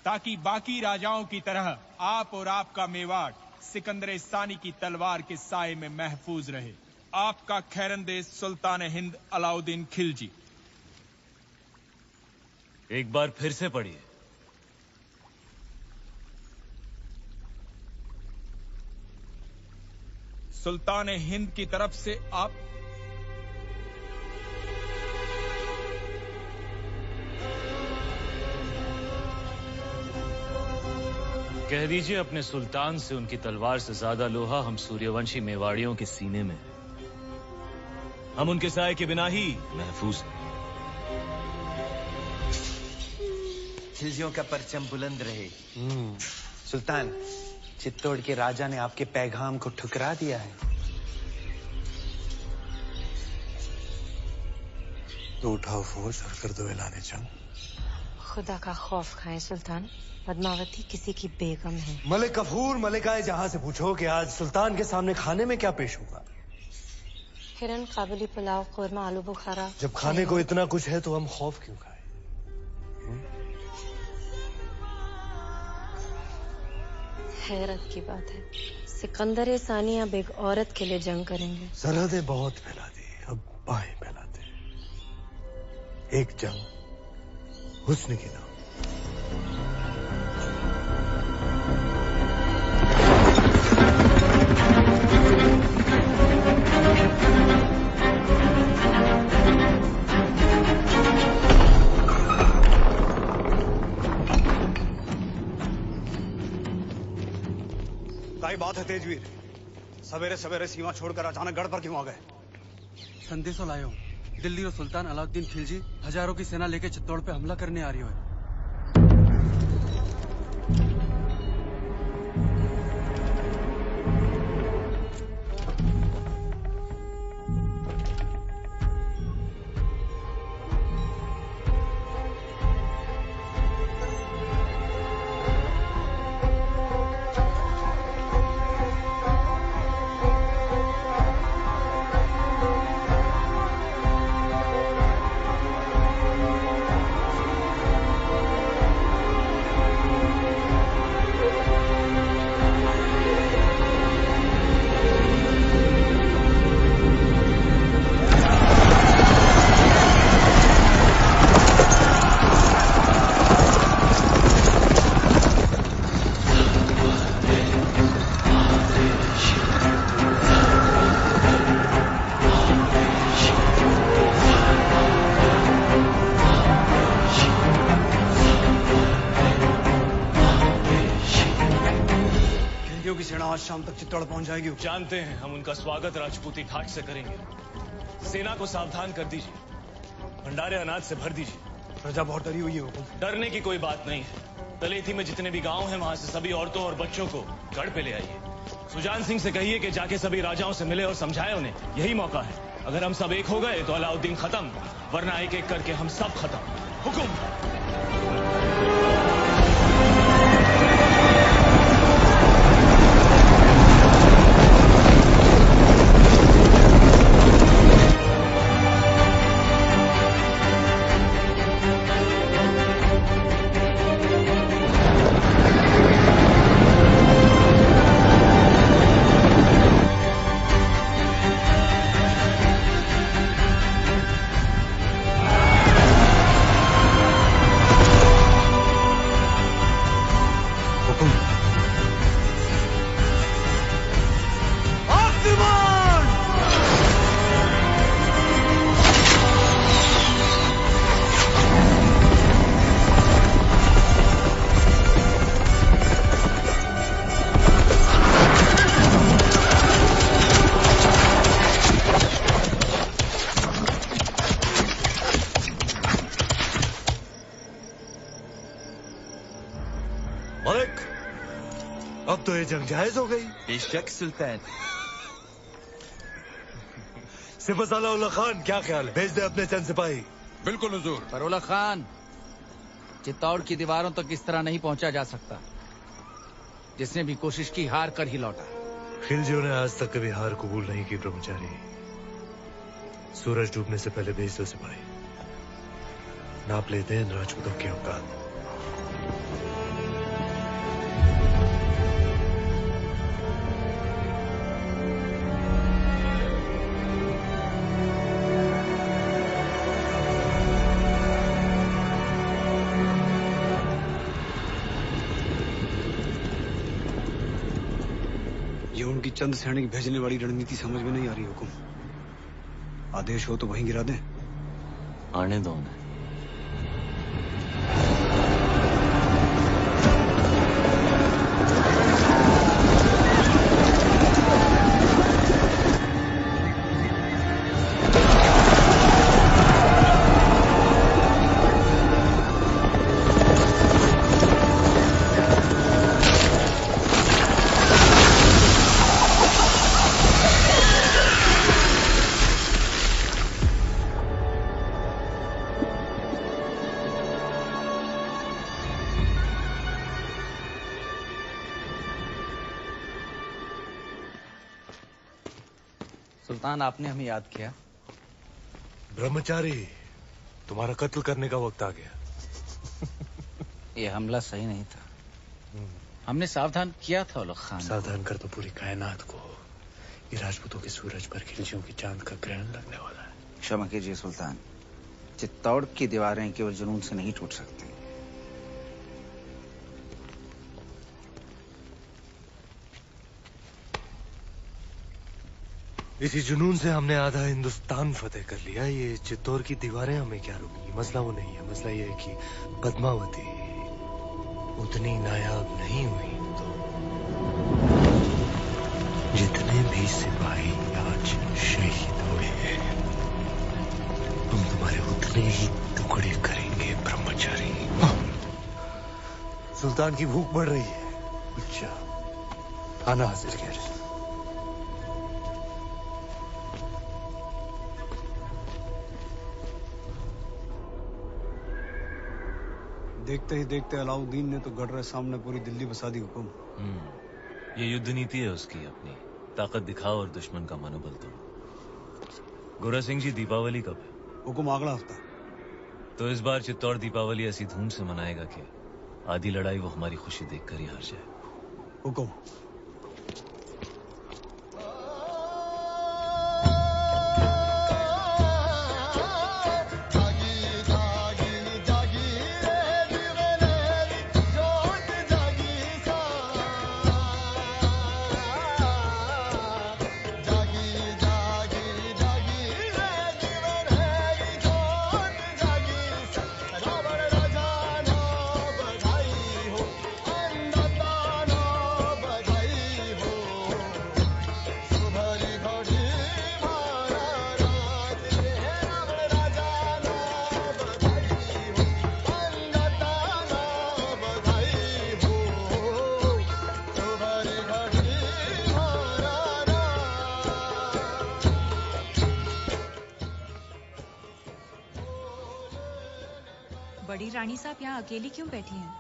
B: ताकि बाकी राजाओं की तरह आप और आपका मेवाड़ सिकंदर सानी की तलवार के साए में महफूज रहे। आपका खैरंदेश सुल्तान हिंद अलाउद्दीन खिलजी।
I: एक बार फिर से पढ़िए।
B: सुल्तान हिंद की तरफ से आप
I: कह दीजिए अपने सुल्तान से उनकी तलवार से ज्यादा लोहा हम सूर्यवंशी मेवाड़ियों के सीने में है। हम उनके साए के बिना ही महफूज हैं।
J: खिलजियों का परचम बुलंद रहे। सुल्तान, चित्तौड़ के राजा ने आपके पैगाम को ठुकरा दिया है।
A: तो उठाओ फौज और कर दो ऐलान जंग।
F: खुदा का खौफ खाएं सुल्तान, पद्मावती किसी की बेगम है।
C: मलिक गफूर मलिकाए जहां से पूछो कि आज सुल्तान के सामने खाने में क्या पेश होगा।
F: हिरन, काबुली पुलाव, कोरमा, आलू बुखारा।
C: जब खाने को इतना कुछ है तो हम खौफ क्यों खाएं?
F: हैरत की बात है, सिकंदर सानी अब एक औरत के लिए जंग करेंगे।
C: सरहदें बहुत फैला दी, अब बाहें फैलाते हैं। एक जंग हुस्न की नाम।
N: क्या बात है तेजवीर? सवेरे सवेरे सीमा छोड़कर अचानक गढ़ पर क्यों आ गए?
L: संदेशो लायो हूँ। दिल्ली और सुल्तान अलाउद्दीन खिलजी हजारों की सेना लेकर चित्तौड़ पे हमला करने आ रही है।
N: आज शाम तक चित्तौड़ पहुंच जाएगी।
I: जानते हैं हम उनका स्वागत राजपूती ठाट से करेंगे। सेना को सावधान कर दीजिए, भंडारे अनाज से भर दीजिए।
N: प्रजा बहुत डरी हुई है हुकुम।
I: डरने की कोई बात नहीं है। तलेथी में जितने भी गांव हैं वहां से सभी औरतों और बच्चों को गढ़ पे ले आइए। सुजान सिंह से कहिए कि जाके सभी राजाओं से मिले और समझाए उन्हें, यही मौका है। अगर हम सब एक हो गए तो अलाउद्दीन खत्म, वरना एक एक करके हम सब खत्म। हुकुम।
C: अब तो ये जंग जायज हो गई।
J: बेशक सुल्तान।
C: सिपहसालाह खान, क्या ख्याल है? भेज दे अपने चंद सिपाही।
G: बिल्कुल हुजूर।
T: पर उला खान, चित्तौड़ की दीवारों तक इस तरह नहीं पहुंचा जा सकता। जिसने भी कोशिश की हार कर ही लौटा।
C: खिलजियों ने आज तक कभी हार कबूल नहीं की ब्रह्मचारी। सूरज डूबने से पहले भेज दो सिपाही। नाप लेते हैं राजपूतों की औकात।
N: उनकी चंद सैनिक भेजने वाली रणनीति समझ में नहीं आ रही। हुकुम, आदेश हो तो वहीं गिरा दें।
K: आने दो उन्हें।
T: सुल्तान, आपने हमें याद किया।
C: ब्रह्मचारी, तुम्हारा कत्ल करने का वक्त आ गया।
T: ये हमला सही नहीं था। हमने सावधान किया था उलग खान।
C: सावधान कर तो पूरी कायनात को। ये राजपूतों के सूरज पर खिलजियों की चांद का ग्रहण लगने वाला है।
T: क्षमा कीजिए सुल्तान, चित्तौड़ की दीवारें केवल जुनून से नहीं टूट सकती।
C: इसी जुनून से हमने आधा हिंदुस्तान फतेह कर लिया। ये चित्तौड़ की दीवारें हमें क्या रोकेंगी? मसला वो नहीं है। मसला ये है कि पद्मावती उतनी नायाब नहीं हुई तो जितने भी सिपाही आज शहीद हुए हैं, हम तुम्हारे उतने ही टुकड़े करेंगे ब्रह्मचारी। सुल्तान की भूख बढ़ रही है। अच्छा, खाना हाजिर कर।
N: देखते ही देखते अलाउद्दीन ने तो गढ़ सामने पूरी दिल्ली बसा दी। हुकुम,
K: ये युद्ध नीति है उसकी अपनी। ताकत दिखाओ और दुश्मन का मनोबल तोड़ो। गोरा सिंह जी, दीपावली कब है?
N: हुकुम, अगला हफ्ता।
K: तो इस बार चित्तौड़ दीपावली ऐसी धूम से मनाएगा कि आधी लड़ाई वो हमारी खुशी देखकर ही हार जाए।
N: हुकुम।
H: बड़ी रानी साहब यहाँ अकेली क्यों बैठी हैं?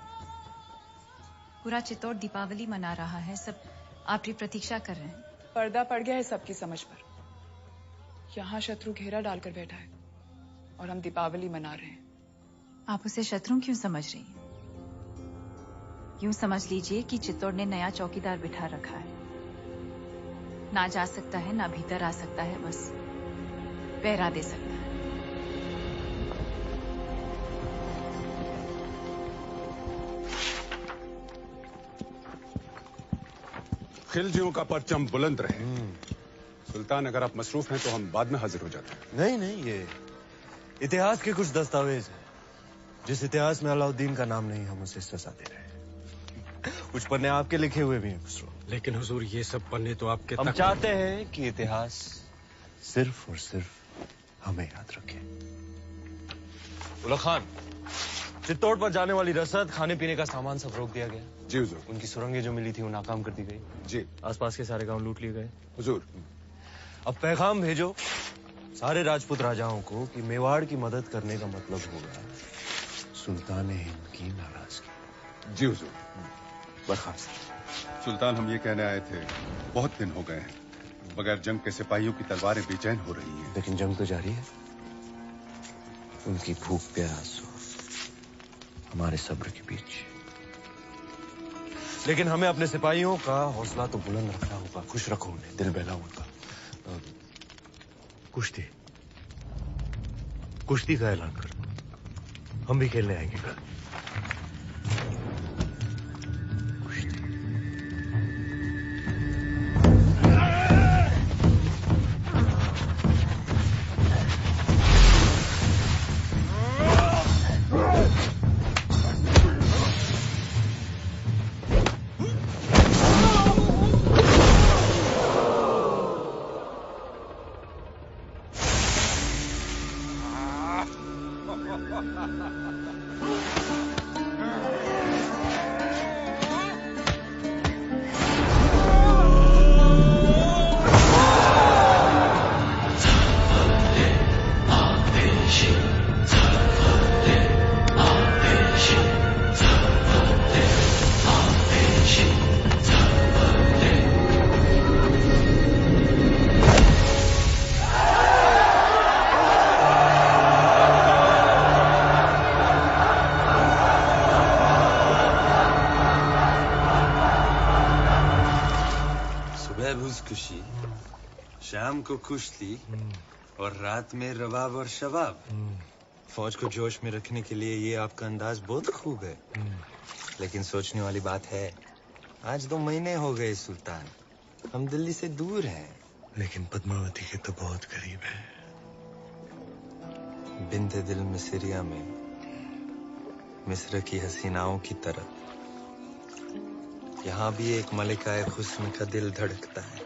H: पूरा चित्तौड़ दीपावली मना रहा है, सब आपकी प्रतीक्षा कर रहे हैं।
G: पर्दा पड़ गया है सबकी समझ पर। यहाँ शत्रु घेरा डालकर बैठा है और हम दीपावली मना रहे हैं।
H: आप उसे शत्रु क्यों समझ रही हैं? यूं समझ लीजिए कि चित्तौड़ ने नया चौकीदार बिठा रखा है। ना जा सकता है, ना भीतर आ सकता है, बस पहरा दे सकता है।
N: खिलजियों का परचम बुलंद रहे। सुल्तान, अगर आप मसरूफ हैं तो हम बाद में हाजिर हो जाते हैं।
C: नहीं नहीं, ये इतिहास के कुछ दस्तावेज हैं। जिस इतिहास में अलाउद्दीन का नाम नहीं, हम उसे सजा दे रहे हैं। कुछ पन्ने आपके लिखे हुए भी हैं खुसरो।
N: लेकिन हुजूर, ये सब पन्ने तो आपके
C: हम चाहते हैं कि इतिहास सिर्फ और सिर्फ हमें याद रखे। उलग खान, चित्तौड़ पर जाने वाली रसद, खाने पीने का सामान सब रोक दिया गया।
N: जी हुजूर।
C: उनकी सुरंगें जो मिली थी वो नाकाम कर दी गई।
N: जी।
C: आसपास के सारे गांव लूट लिए गए।
N: हुजूर।
C: अब पैगाम भेजो सारे राजपूत राजाओं को कि मेवाड़ की मदद करने का मतलब होगा सुल्तान हिंद की नाराजगी।
N: जी हुजूर।
C: बर्खास्त।
M: सुल्तान, हम ये कहने आए थे, बहुत दिन हो गए हैं, बगैर जंग के सिपाहियों की तलवारें बेचैन हो रही हैं।
C: लेकिन जंग तो जारी है। उनकी भूख प्यास हमारे सब्र के बीच। लेकिन हमें अपने सिपाहियों का हौसला तो बुलंद रखना होगा। खुश रखो उन्हें, दिल बहलाओ उनका। कुश्ती कुश्ती का ऐलान कर दो, हम भी खेलने आएंगे कल।
W: शाम को कुश्ती और रात में रवाब और शबाब। फौज को जोश में रखने के लिए ये आपका अंदाज बहुत खूब है। लेकिन सोचने वाली बात है, आज 2 महीने हो गए सुल्तान, हम दिल्ली से दूर हैं।
C: लेकिन पद्मावती के तो बहुत करीब है।
W: बिंते दिल मिस्रिया में मिस्र की हसीनाओं की तरह यहाँ भी एक मलिकाए हुस्न का दिल धड़कता है।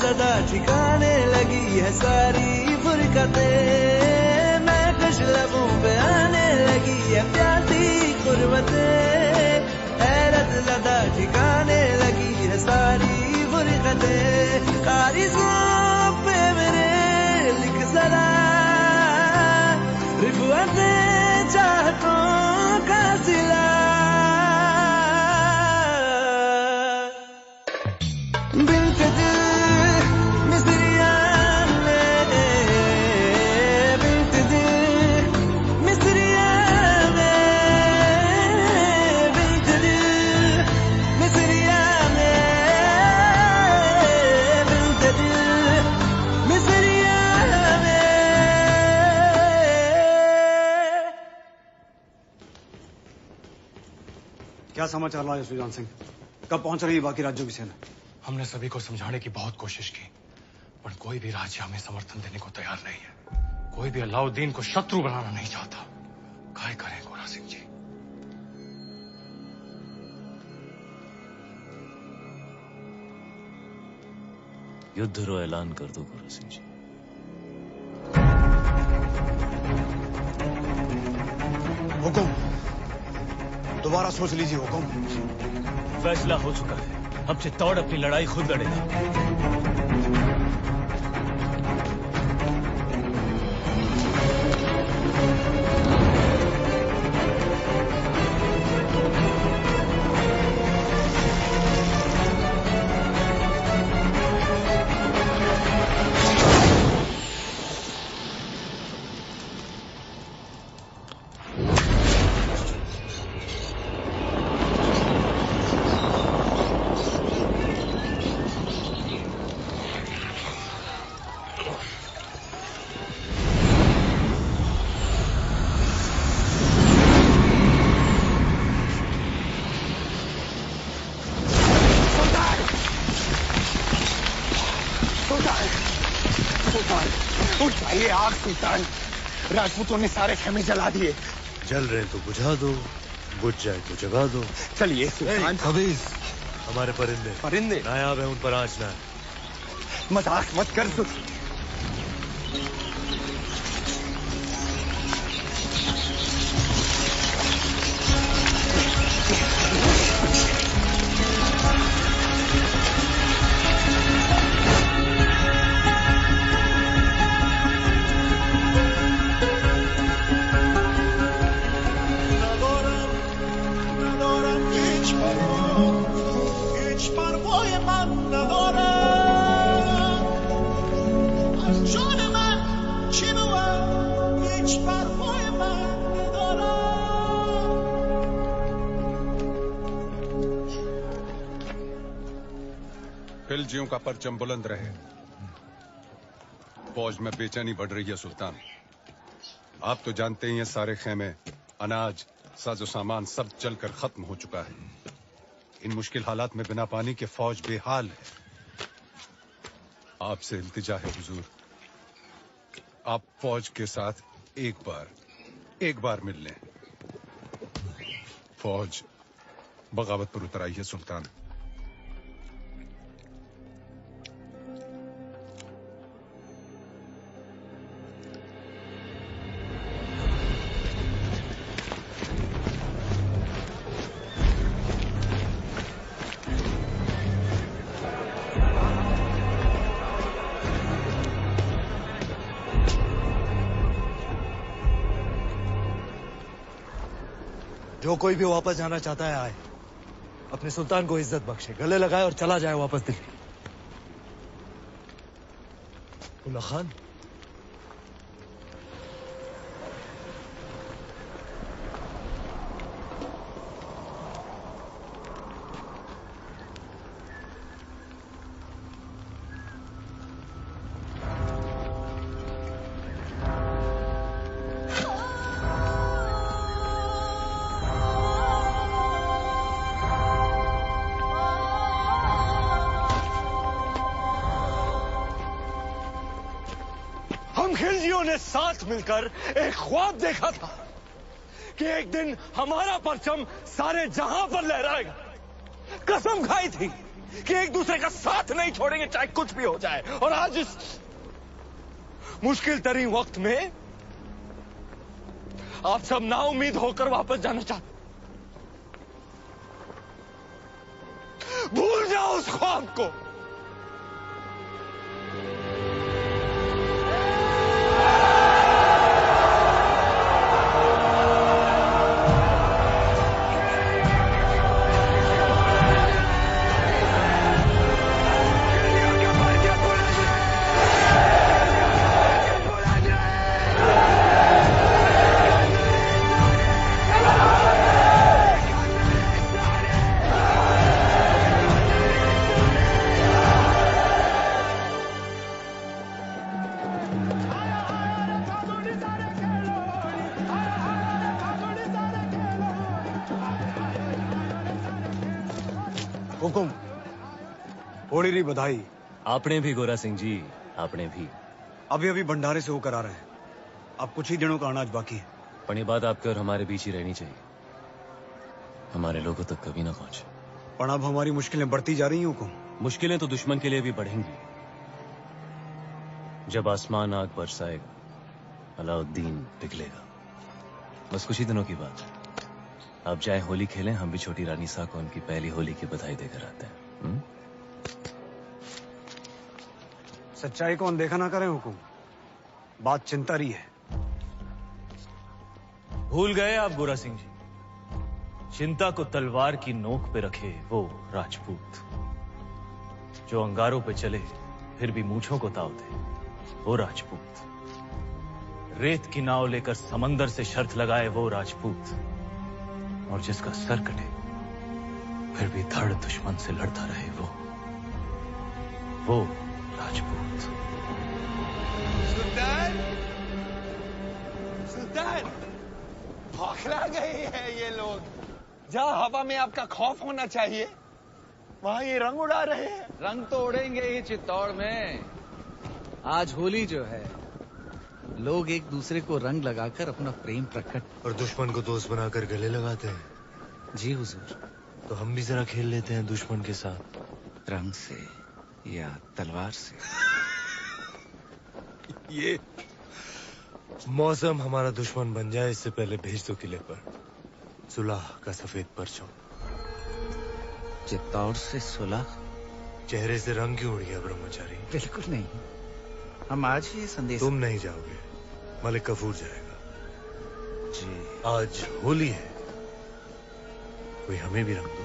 O: ज़दा ठिकाने लगी है सारी फुरकतें, मैं कुछ लबों पे आने लगी है प्यासी गुर्बतें, हैरत ज़दा ठिकाने लगी है सारी फुरकतें, कारिज़ों पे मेरे लिख ज़रा रिफ़अतें चाहतों का सिला।
L: क्या समाचार लाए सुजान सिंह? कब पहुंच रही है बाकी राज्यों की सेना?
E: हमने सभी को समझाने की बहुत कोशिश की, पर कोई भी राज्य हमें समर्थन देने को तैयार नहीं है। कोई भी अलाउद्दीन को शत्रु बनाना नहीं चाहता। काय करें गोरा सिंह जी?
I: युद्ध रो ऐलान कर दो गोरा सिंह जी।
L: हुकुम, दोबारा सोच लीजिए हुकुम।
I: फैसला हो चुका है, अब चित्तौड़ अपनी लड़ाई खुद लड़ेगा।
Q: सुल्तान, राजपूतों ने सारे खेमे जला दिए।
A: जल रहे तो बुझा दो, बुझ जाए तो जगा दो।
Q: चलिए सुल्तान।
A: खबीज, हमारे परिंदे
Q: परिंदे
A: नायाब है, उन पर आंच ना है।
Q: मजाक मत कर
M: खिलजियों का परचम बुलंद रहे। फौज में बेचैनी बढ़ रही है सुल्तान। आप तो जानते ही हैं सारे खेमे, अनाज, साजो सामान सब जलकर खत्म हो चुका है। इन मुश्किल हालात में बिना पानी के फौज बेहाल है। आपसे इल्तिजा है हुजूर, आप फौज के साथ एक बार मिल लें। फौज बगावत पर उतर आई है सुल्तान।
A: जो कोई भी वापस जाना चाहता है आए, अपने सुल्तान को इज्जत बख्शे, गले लगाए और चला जाए वापस दिल्ली। उल्ला खान,
E: खिलजियों ने साथ मिलकर एक ख्वाब देखा था कि एक दिन हमारा परचम सारे जहां पर लहराएगा। कसम खाई थी कि एक दूसरे का साथ नहीं छोड़ेंगे चाहे कुछ भी हो जाए। और आज इस मुश्किल तरीन वक्त में आप सब नाउम्मीद होकर वापस जाना चाहते। भूल जाओ उस ख्वाब को।
L: हुकुम, होली री बधाई।
I: आपने भी गोरा सिंह जी, आपने भी।
L: अभी अभी भंडारे से होकर आ रहे हैं। अब कुछ ही दिनों का अनाज बाकी है।
I: पर ये बात आपके और हमारे बीच ही रहनी चाहिए, हमारे लोगों तक कभी ना पहुंचे।
L: पर अब हमारी मुश्किलें बढ़ती जा रही हैं हुकुम।
I: मुश्किलें तो दुश्मन के लिए भी बढ़ेंगी। जब आसमान आग बरसाएगा, अलाउद्दीन पिघलेगा। बस कुछ ही दिनों की बात है। आप जाए होली खेलें, हम भी छोटी रानी सा को उनकी पहली होली की बधाई देकर आते हैं।
L: सच्चाई को अनदेखा ना करें हुकुम, बात चिंता रही है।
I: भूल गए आप गोरा सिंह जी, चिंता को तलवार की नोक पे रखे वो राजपूत जो अंगारों पे चले फिर भी मूंछों को ताव दे, वो राजपूत रेत की नाव लेकर समंदर से शर्त लगाए, वो राजपूत और जिसका सर कटे फिर भी धड़ दुश्मन से लड़ता रहे, वो राजपूत।
J: सुल्तान, सुल्तान, बौखला गए हैं ये लोग। जहां हवा में आपका खौफ होना चाहिए वहां ये रंग उड़ा रहे हैं।
T: रंग तो उड़ेंगे ही चित्तौड़ में। आज होली जो है, लोग एक दूसरे को रंग लगाकर अपना प्रेम प्रकट
A: और दुश्मन को दोस्त बनाकर गले लगाते हैं।
T: जी हुजूर।
A: तो हम भी जरा खेल लेते हैं दुश्मन के साथ,
T: रंग से या तलवार से।
A: ये मौसम हमारा दुश्मन बन जाए इससे पहले भेज दो किले पर सुलह का सफेद परचम।
T: चित्तौड़ से सुलह?
A: चेहरे से रंग क्यों उड़ गया ब्रह्मचारी?
T: बिल्कुल नहीं, हम आज ही संदेश।
A: तुम नहीं जाओगे, मलिक कफूर जाएगा।
T: जी।
A: आज होली है, कोई हमें भी रंग दो।